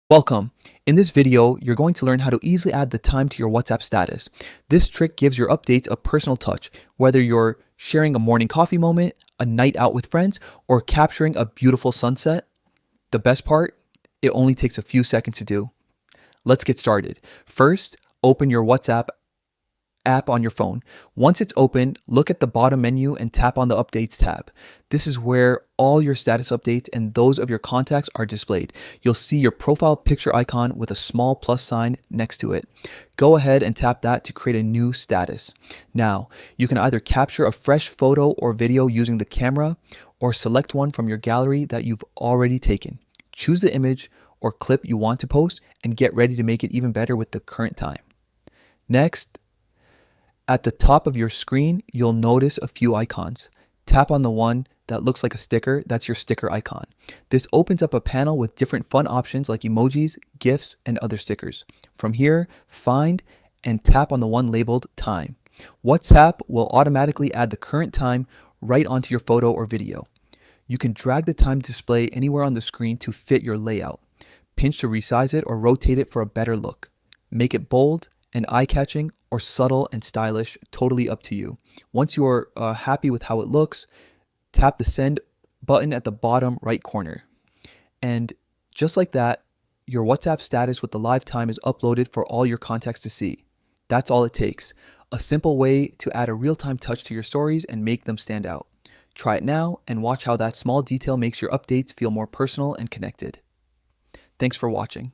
Welcome. In this video, you're going to learn how to easily add the time to your WhatsApp status. This trick gives your updates a personal touch, whether you're sharing a morning coffee moment, a night out with friends, or capturing a beautiful sunset. The best part, it only takes a few seconds to do. Let's get started. First, open your WhatsApp app on your phone. Once it's open, look at the bottom menu and tap on the Updates tab. This is where all your status updates and those of your contacts are displayed. You'll see your profile picture icon with a small plus sign next to it. Go ahead and tap that to create a new status. Now, you can either capture a fresh photo or video using the camera or select one from your gallery that you've already taken. Choose the image or clip you want to post and get ready to make it even better with the current time. Next, at the top of your screen, you'll notice a few icons. Tap on the one that looks like a sticker. That's your sticker icon. This opens up a panel with different fun options like emojis, GIFs, and other stickers. From here, find and tap on the one labeled time. WhatsApp will automatically add the current time right onto your photo or video. You can drag the time display anywhere on the screen to fit your layout. Pinch to resize it or rotate it for a better look. Make it bold and eye-catching or subtle and stylish, totally up to you. Once you are happy with how it looks, tap the send button at the bottom right corner. And just like that, your WhatsApp status with the live time is uploaded for all your contacts to see. That's all it takes. A simple way to add a real-time touch to your stories and make them stand out. Try it now and watch how that small detail makes your updates feel more personal and connected. Thanks for watching.